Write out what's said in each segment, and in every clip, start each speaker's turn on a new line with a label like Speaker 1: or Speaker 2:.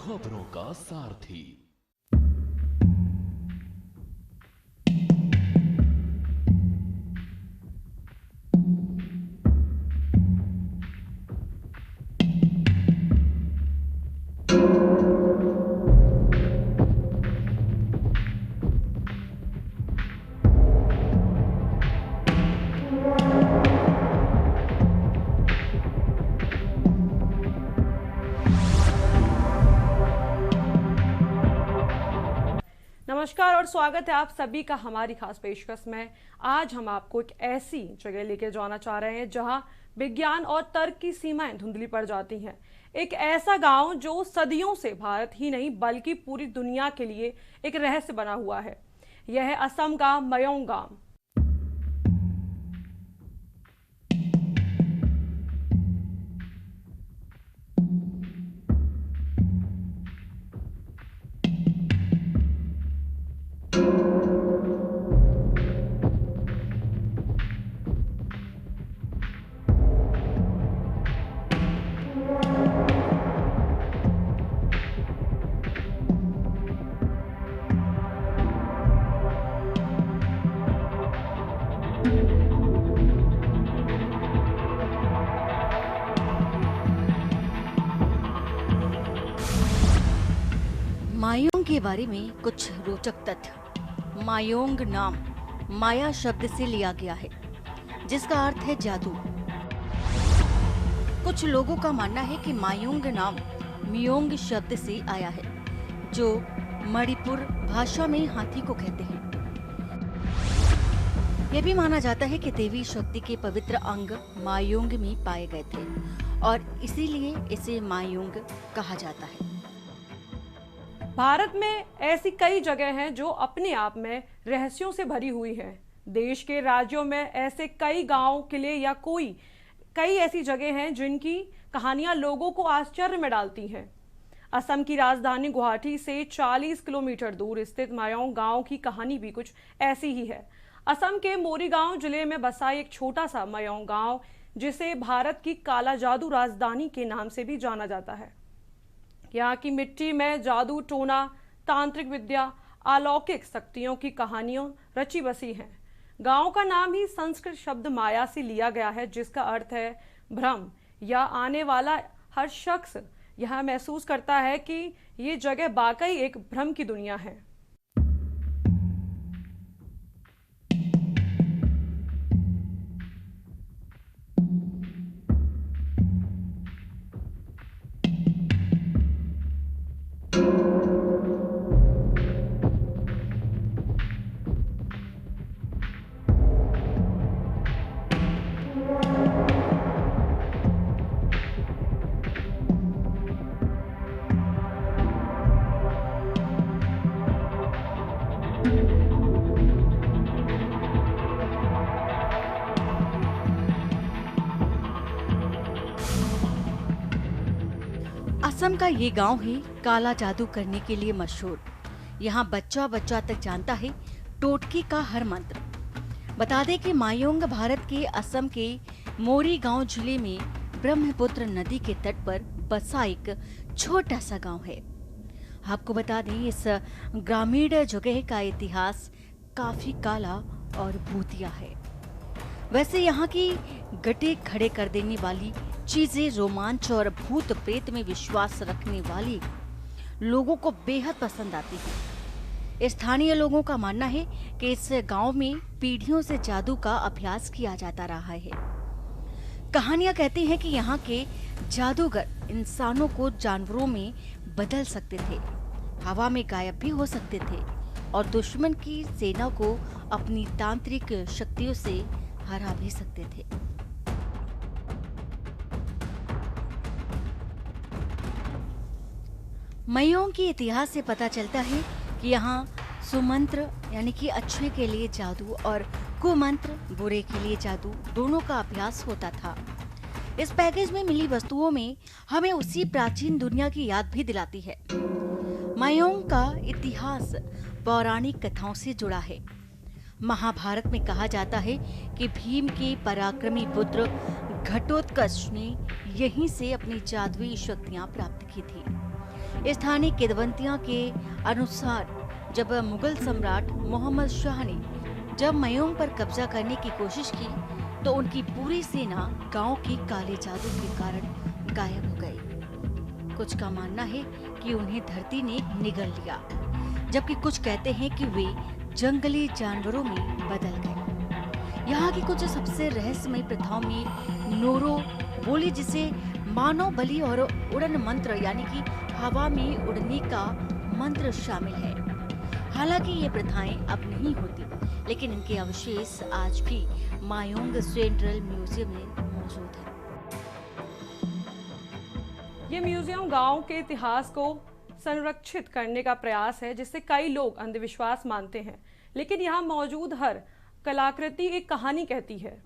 Speaker 1: खबरों का सारथी।
Speaker 2: नमस्कार और स्वागत है आप सभी का हमारी खास पेशकश में। आज हम आपको एक ऐसी जगह लेके जाना चाह रहे हैं जहां विज्ञान और तर्क की सीमाएं धुंधली पड़ जाती हैं। एक ऐसा गांव जो सदियों से भारत ही नहीं बल्कि पूरी दुनिया के लिए एक रहस्य बना हुआ है। यह है असम का मयोंग गांव।
Speaker 3: मायोंग के बारे में कुछ रोचक तथ्य। मायोंग नाम माया शब्द से लिया गया है जिसका अर्थ है जादू। कुछ लोगों का मानना है कि मायोंग नाम मियोंग शब्द से आया है जो मणिपुर भाषा में हाथी को कहते हैं। यह भी माना जाता है कि देवी शक्ति के पवित्र अंग मायोंग में पाए गए थे और इसीलिए इसे मायोंग कहा जाता है।
Speaker 2: भारत में ऐसी कई जगह हैं जो अपने आप में रहस्यों से भरी हुई हैं। देश के राज्यों में ऐसे कई गांव, किले या कई ऐसी जगह हैं जिनकी कहानियां लोगों को आश्चर्य में डालती हैं। असम की राजधानी गुवाहाटी से 40 किलोमीटर दूर स्थित मायोंग गांव की कहानी भी कुछ ऐसी ही है। असम के मोरीगांव जिले में बसा एक छोटा सा मायोंग गांव जिसे भारत की काला जादू राजधानी के नाम से भी जाना जाता है। यहाँ की मिट्टी में जादू टोना, तांत्रिक विद्या, अलौकिक शक्तियों की कहानियां रची बसी हैं। गांव का नाम ही संस्कृत शब्द माया से लिया गया है जिसका अर्थ है भ्रम या आने वाला हर शख्स यह महसूस करता है कि ये जगह वाकई एक भ्रम की दुनिया है।
Speaker 3: असम का ये गांव है काला जादू करने के लिए मशहूर। यहाँ बच्चा बच्चा तक जानता है टोटकी का हर मंत्र। बता दें कि मायोंग भारत के असम के मोरीगांव जिले में ब्रह्मपुत्र नदी के तट पर बसा एक छोटा सा गांव है। आपको बता दें इस ग्रामीण जगह का इतिहास काफी काला और भूतिया है। वैसे यहाँ की गटे खड़े कर देने वाली चीजें रोमांच और भूत प्रेत में विश्वास रखने वाली लोगों को बेहद पसंद आती हैं। स्थानीय लोगों का मानना है कि इस गांव में पीढ़ियों से जादू का अभ्यास किया जाता रहा है। कहानियां कहती हैं कि यहाँ के जादूगर इंसानों को जानवरों में बदल सकते थे, हवा में गायब भी हो सकते थे और दुश्मन की सेना को अपनी तांत्रिक शक्तियों से हरा भी सकते थे। मयोंग के इतिहास से पता चलता है कि यहाँ सुमंत्र यानी कि अच्छे के लिए जादू और कुमंत्र बुरे के लिए जादू दोनों का अभ्यास होता था। इस पैकेज में मिली वस्तुओं में हमें उसी प्राचीन दुनिया की याद भी दिलाती है। मयोंग का इतिहास पौराणिक कथाओं से जुड़ा है। महाभारत में कहा जाता है कि भीम के पराक्रमी पुत्र घटोत्कच ने यहीं से अपनी जादुई शक्तियां प्राप्त की थी। स्थानीय किंवदंतियों के अनुसार जब मुगल सम्राट मोहम्मद शाह ने जब मयोंग पर कब्जा करने की कोशिश की तो उनकी पूरी सेना गांव के काले जादू के कारण गायब हो गई। कुछ का मानना है कि उन्हें धरती ने निगल लिया, जबकि कुछ कहते हैं कि वे जंगली जानवरों में बदल गए। यहाँ की कुछ सबसे रहस्यमय प्रथाओं में नोरो बोली, जिसे मानव बलि और उड़न मंत्र यानी कि हवा में उड़ने का मंत्र शामिल है। हालांकि ये प्रथाएं अब नहीं होती, लेकिन इनके अवशेष आज भी मायोंग सेंट्रल म्यूजियम में मौजूद हैं।
Speaker 2: ये म्यूजियम गांव के इतिहास को संरक्षित करने का प्रयास है, जिससे कई लोग अंधविश्वास मानते हैं, लेकिन यहाँ मौजूद हर कलाकृति एक कहानी कहती है।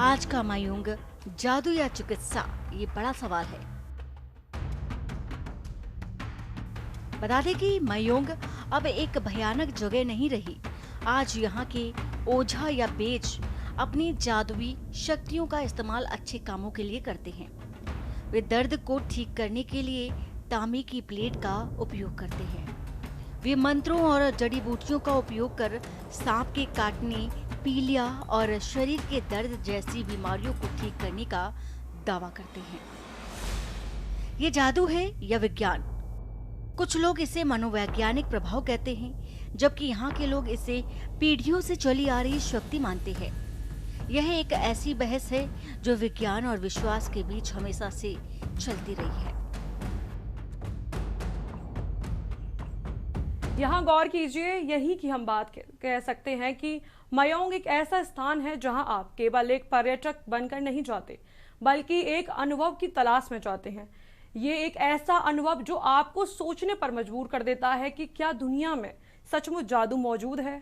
Speaker 3: आज का मायोंग जादू या चिकित्सा, ये बड़ा सवाल है। बता दें कि मायोंग अब एक भयानक जगह नहीं रही। आज यहाँ के ओझा या बेज अपनी जादुई शक्तियों का इस्तेमाल अच्छे कामों के लिए करते हैं। वे दर्द को ठीक करने के लिए तांबे की प्लेट का उपयोग करते हैं। वे मंत्रों और जड़ी बूटियों का उपयोग कर सांप के काटने, पीलिया और शरीर के दर्द जैसी बीमारियों को ठीक करने का दावा करते हैं। ये जादू है या विज्ञान? कुछ लोग इसे मनोवैज्ञानिक प्रभाव कहते हैं, जबकि यहाँ के लोग इसे पीढ़ियों से चली आ रही शक्ति मानते हैं। यह एक ऐसी बहस है जो विज्ञान और विश्वास के बीच हमेशा से चलती रही है।
Speaker 2: यहाँ गौर कीजिए, यही की हम बात कह सकते हैं कि मायोंग एक ऐसा स्थान है जहाँ आप केवल एक पर्यटक बनकर नहीं जाते, बल्कि एक अनुभव की तलाश में जाते हैं। ये एक ऐसा अनुभव जो आपको सोचने पर मजबूर कर देता है कि क्या दुनिया में सचमुच जादू मौजूद है।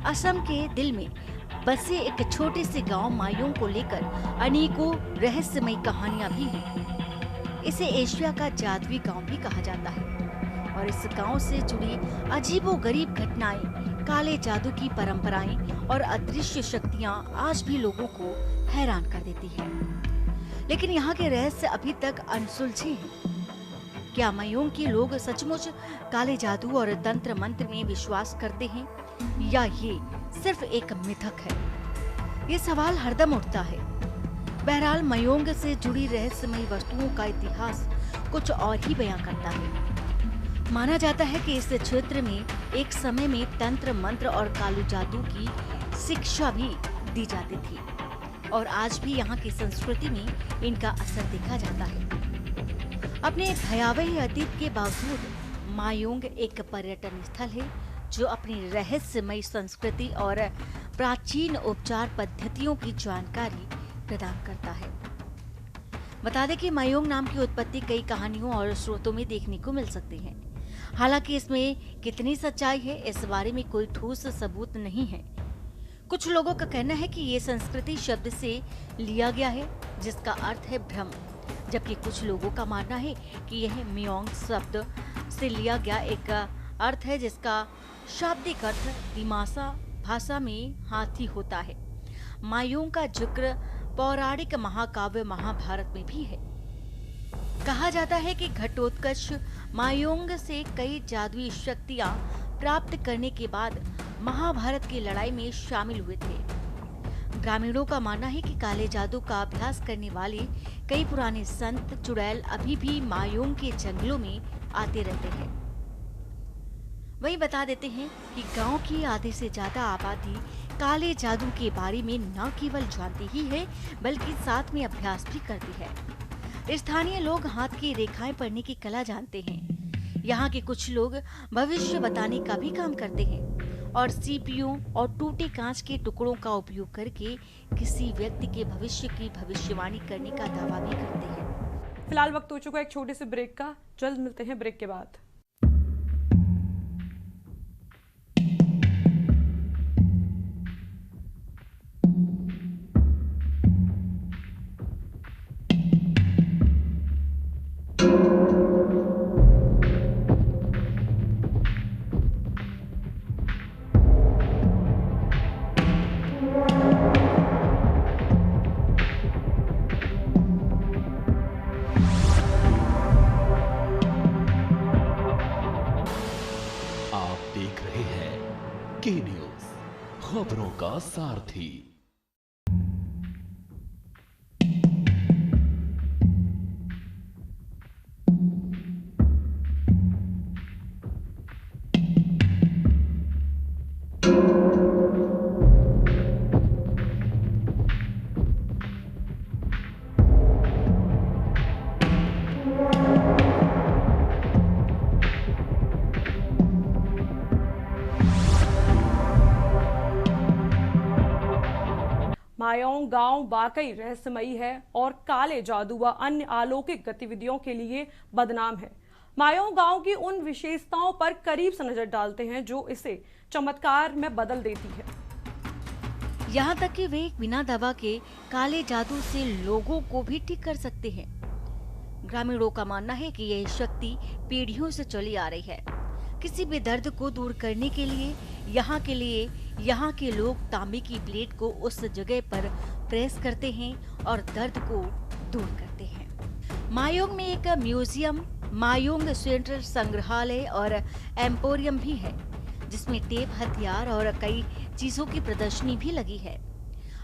Speaker 3: असम के दिल में बसे एक छोटे से गांव मायोंग को लेकर अनेकों रहस्यमय कहानियां भी हैं। इसे एशिया का जादुई गांव भी कहा जाता है और इस गांव से जुड़ी अजीबोगरीब घटनाएं, काले जादू की परंपराएं और अदृश्य शक्तियां आज भी लोगों को हैरान कर देती है। लेकिन यहाँ के रहस्य अभी तक अनसुलझे हैं। क्या मायोंग के लोग सचमुच काले जादू और तंत्र मंत्र में विश्वास करते हैं, या ये सिर्फ एक मिथक है? ये सवाल हरदम उठता है। बहरहाल मायोंग से जुड़ी रहस्यमय वस्तुओं का इतिहास कुछ और ही बयां करता है। माना जाता है कि इस क्षेत्र में एक समय में तंत्र मंत्र और कालू जादू की शिक्षा भी दी जाती थी और आज भी यहाँ की संस्कृति में इनका असर देखा जाता है। अपने भयावह अतीत के बावजूद मायोंग एक पर्यटन स्थल है जो अपनी रहस्यमय संस्कृति और प्राचीन उपचार पद्धतियों की जानकारी प्रदान करता है। बता दें कि मायोंग नाम की उत्पत्ति कई कहानियों और स्रोतों में देखने को मिल सकती है। हालांकि इसमें कितनी सच्चाई है, इस बारे में कोई ठोस सबूत नहीं है। कुछ लोगों का कहना है कि ये संस्कृति शब्द से लिया गया है जिसका अर्थ है भ्रम, जबकि कुछ लोगों का मानना है कि यह मियोंग शब्द से लिया गया एक अर्थ है जिसका शाब्दिक अर्थ दिमासा भाषा में हाथी होता है। मायोंग का जिक्र पौराणिक महाकाव्य महाभारत में भी है। कहा जाता है कि घटोत्कच मायोंग से कई जादुई शक्तियां प्राप्त करने के बाद महाभारत की लड़ाई में शामिल हुए थे। ग्रामीणों का मानना है कि काले जादू का अभ्यास करने वाले कई पुराने संत चुड़ैल अभी भी मायोंग के जंगलों में आते रहते हैं। वही बता देते हैं कि गांव की आधे से ज्यादा आबादी काले जादू के बारे में न केवल जानती ही है बल्कि साथ में अभ्यास भी करती है। स्थानीय लोग हाथ की रेखाएं पढ़ने की कला जानते हैं। यहाँ के कुछ लोग भविष्य बताने का भी काम करते हैं और सीपियों और टूटे कांच के टुकड़ों का उपयोग करके किसी व्यक्ति के भविष्य की भविष्यवाणी करने का दावा भी करते हैं।
Speaker 2: फिलहाल वक्त हो चुका है एक छोटे से ब्रेक का। जल्द मिलते हैं ब्रेक के बाद।
Speaker 1: के न्यूज़, खबरों का सारथी।
Speaker 2: मायोंग गांव वाकई रहस्यमयी है और काले जादू व अन्य अलौकिक गतिविधियों के लिए बदनाम है। मायोंग गांव की उन विशेषताओं पर करीब से नजर डालते हैं जो इसे चमत्कार में बदल देती है।
Speaker 3: यहाँ तक कि वे बिना दवा के काले जादू से लोगों को भी ठीक कर सकते हैं। ग्रामीणों का मानना है कि यह शक्ति पीढ़ियों से चली आ रही है। किसी भी दर्द को दूर करने के लिए यहाँ के लोग तांबे की प्लेट को उस जगह पर प्रेस करते हैं और दर्द को दूर करते हैं। मायोंग में एक म्यूजियम, मायोंग सेंट्रल संग्रहालय और एम्पोरियम भी है, जिसमें टेप, हथियार और कई चीजों की प्रदर्शनी भी लगी है।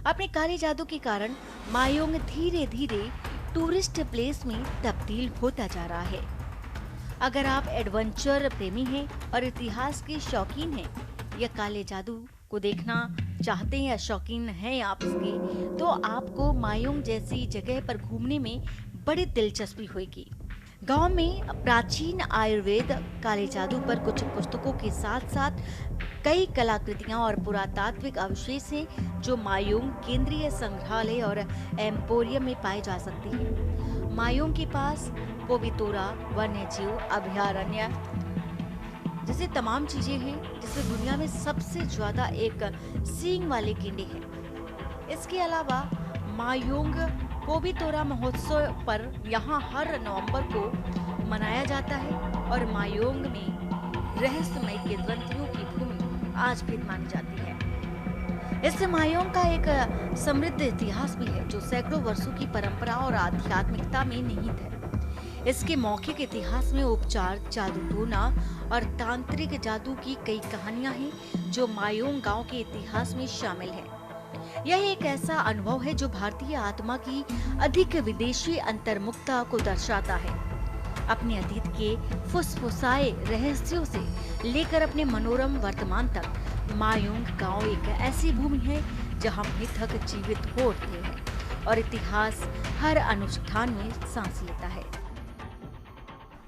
Speaker 3: अपने काले जादू के कारण मायोंग धीरे धीरे टूरिस्ट प्लेस में तब्दील होता जा रहा है। अगर आप एडवेंचर प्रेमी हैं और इतिहास के शौकीन हैं या काले जादू को देखना चाहते हैं या शौकीन हैं आप इसके, तो आपको मायोंग जैसी जगह पर घूमने में बड़ी दिलचस्पी होगी। गांव में प्राचीन आयुर्वेद, काले जादू पर कुछ पुस्तकों के साथ साथ कई कलाकृतियां और पुरातात्विक अवशेष हैं जो मायोंग केंद्रीय संग्रहालय और एम्पोरियम में पाए जा सकते हैं। मायोंग के पास पोबितोरा वन्यजीव अभयारण्य जैसे तमाम चीजें हैं, जिसमें दुनिया में सबसे ज्यादा एक सींग वाले गेंडे हैं। इसके अलावा मायोंग पोबितोरा महोत्सव पर यहाँ हर नवंबर को मनाया जाता है और मायोंग में रहस्यमय किंवदंतियों की भूमि आज भी मानी जाती है। इस मायोंग का एक समृद्ध इतिहास भी है जो सैकड़ों वर्षों की परंपरा और आध्यात्मिकता में निहित है। इसके मौखिक इतिहास में उपचार, जादू टोना और तांत्रिक जादू की कई कहानियां हैं जो मायोंग गांव के इतिहास में शामिल है। यह एक ऐसा अनुभव है जो भारतीय आत्मा की अधिक विदेशी अंतर्मुखता को दर्शाता है। अपने अतीत के फुसफुसाए रहस्यों से लेकर अपने मनोरम वर्तमान तक मायोंग गांव एक ऐसी भूमि है जहां मिथक जीवित हो उठते हैं और इतिहास हर अनुष्ठान में सांस लेता है।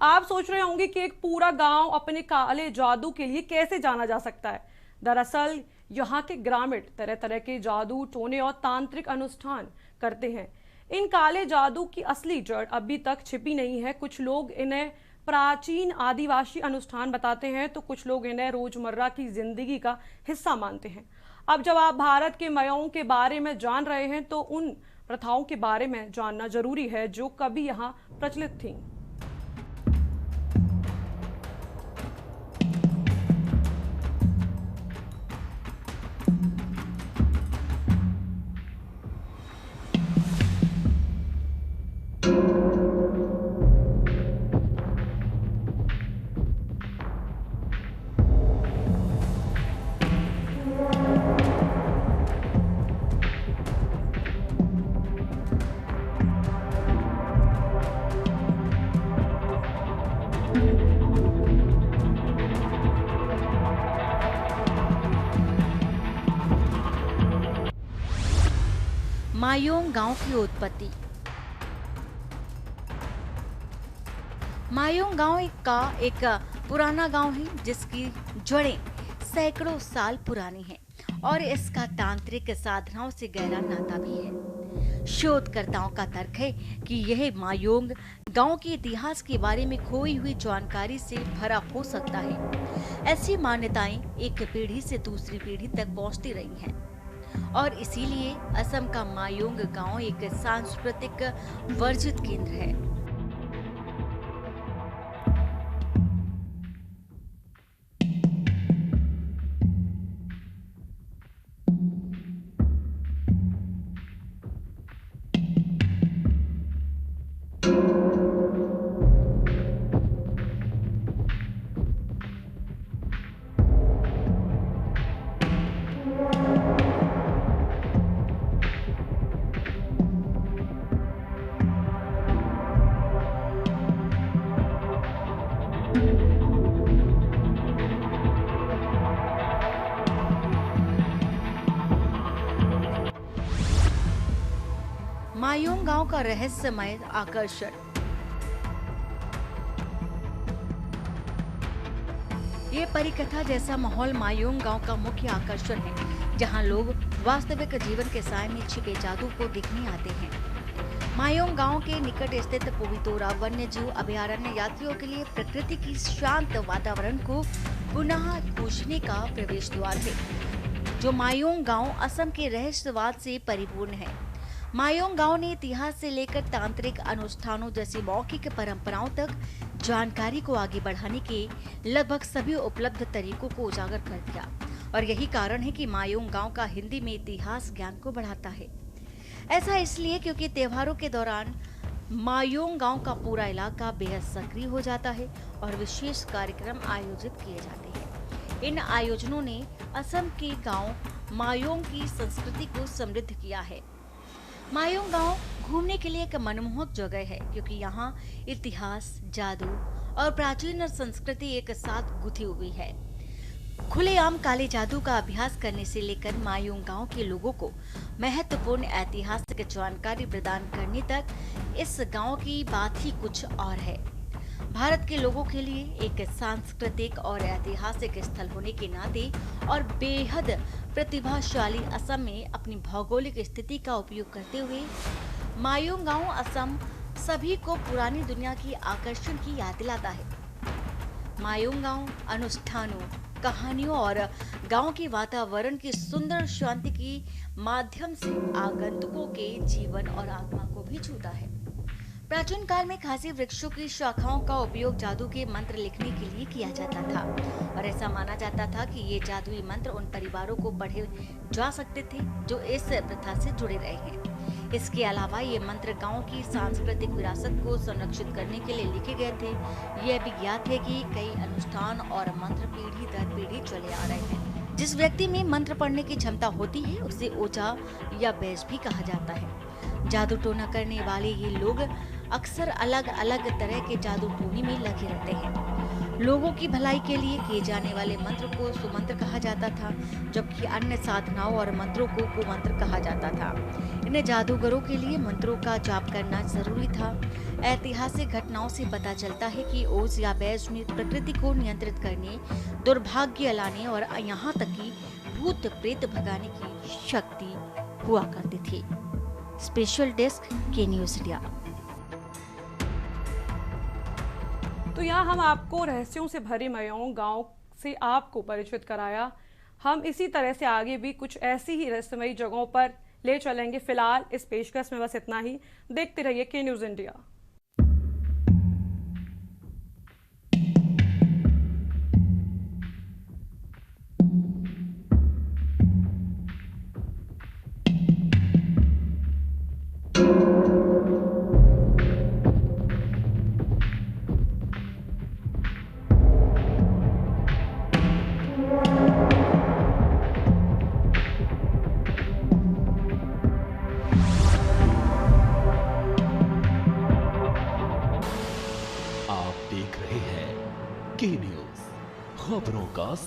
Speaker 2: आप सोच रहे होंगे कि एक पूरा गांव अपने काले जादू के लिए कैसे जाना जा सकता है। दरअसल यहाँ के ग्रामीण तरह तरह के जादू टोने और तांत्रिक अनुष्ठान करते हैं। इन काले जादू की असली जड़ अभी तक छिपी नहीं है। कुछ लोग इन्हें प्राचीन आदिवासी अनुष्ठान बताते हैं तो कुछ लोग इन्हें रोजमर्रा की जिंदगी का हिस्सा मानते हैं। अब जब आप भारत के मायोंग के बारे में जान रहे हैं तो उन प्रथाओं के बारे में जानना जरूरी है जो कभी यहाँ प्रचलित थीं।
Speaker 3: मायोंग गांव की उत्पत्ति। मायोंग गांव का एक पुराना गांव है जिसकी जड़ें सैकड़ों साल पुरानी हैं और इसका तांत्रिक साधनाओं से गहरा नाता भी है। शोधकर्ताओं का तर्क है कि यह मायोंग गांव के इतिहास के बारे में खोई हुई जानकारी से भरा हो सकता है। ऐसी मान्यताएं एक पीढ़ी से दूसरी पीढ़ी तक पहुंचती रही हैं और इसीलिए असम का मायोंग गांव एक सांस्कृतिक वर्जित केंद्र है। मायोंग गांव का रहस्यमय आकर्षण। ये परिकथा जैसा माहौल मायोंग गांव का मुख्य आकर्षण है, जहां लोग वास्तविक जीवन के साय में छिपे जादू को देखने आते हैं। मायोंग गांव के निकट स्थित पोवितोरा वन्य जीव अभयारण्य यात्रियों के लिए प्रकृति की शांत वातावरण को पुनः खोजने का प्रवेश द्वार है, जो मायोंग गांव असम के रहस्यवाद से परिपूर्ण है। मायोंग गांव ने इतिहास से लेकर तांत्रिक अनुष्ठानों जैसी मौखिक परंपराओं तक जानकारी को आगे बढ़ाने के लगभग सभी उपलब्ध तरीकों को उजागर कर दिया और यही कारण है कि मायोंग गांव का हिंदी में इतिहास ज्ञान को बढ़ाता है। ऐसा इसलिए क्योंकि त्योहारों के दौरान मायोंग गांव का पूरा इलाका बेहद सक्रिय हो जाता है और विशेष कार्यक्रम आयोजित किए जाते हैं। इन आयोजनों ने असम के गांव मायोंग की संस्कृति को समृद्ध किया है। मायोंग गांव घूमने के लिए एक मनमोहक जगह है क्योंकि यहाँ इतिहास, जादू और प्राचीन संस्कृति एक साथ गुथी हुई है। खुलेआम काले जादू का अभ्यास करने से लेकर मायोंग गांव के लोगों को महत्वपूर्ण ऐतिहासिक जानकारी प्रदान करने तक इस गांव की बात ही कुछ और है। भारत के लोगों के लिए एक सांस्कृतिक और ऐतिहासिक स्थल होने के नाते और बेहद प्रतिभाशाली असम में अपनी भौगोलिक स्थिति का उपयोग करते हुए मायोंग गांव असम सभी को पुरानी दुनिया की आकर्षण की याद दिलाता है। मायोंग गांव अनुष्ठानों, कहानियों और गांव के वातावरण की सुंदर शांति के माध्यम से आगंतुकों के जीवन और आत्मा को भी छूता है। प्राचीन काल में खासी वृक्षों की शाखाओं का उपयोग जादू के मंत्र लिखने के लिए किया जाता था और ऐसा माना जाता था कि ये जादुई मंत्र उन परिवारों को पढ़े जा सकते थे जो इस प्रथा से जुड़े रहे हैं। इसके अलावा ये मंत्र गांव की सांस्कृतिक विरासत को संरक्षित करने के लिए लिखे गए थे। यह भी ज्ञात है कि कई अनुष्ठान और मंत्र पीढ़ी दर पीढ़ी चले आ रहे हैं। जिस व्यक्ति में मंत्र पढ़ने की क्षमता होती है उसे ओझा या बैज भी कहा जाता है। जादू टोना करने वाले ये लोग अक्सर अलग अलग तरह के जादू टोनी में लगे रहते हैं। लोगों की भलाई के लिए किए जाने वाले मंत्र को सुमंत्र कहा जाता था, जबकि अन्य साधनाओं और मंत्रों को कुमंत्र कहा जाता था। इन जादूगरों के लिए मंत्रों का जाप करना जरूरी था। ऐतिहासिक घटनाओं से पता चलता है कि ओझ या बैज में प्रकृति को नियंत्रित करने, दुर्भाग्य लाने और यहाँ तक कि भूत प्रेत भगाने की शक्ति हुआ करती थी। स्पेशल डेस्क के न्यूज़ इंडिया।
Speaker 2: तो यहाँ हम आपको रहस्यों से भरे मायोंग गांव से आपको परिचित कराया। हम इसी तरह से आगे भी कुछ ऐसी ही रहस्यमयी जगहों पर ले चलेंगे। फिलहाल इस पेशकश में बस इतना ही। देखते रहिए के न्यूज़ इंडिया।
Speaker 1: के न्यूज खबरों का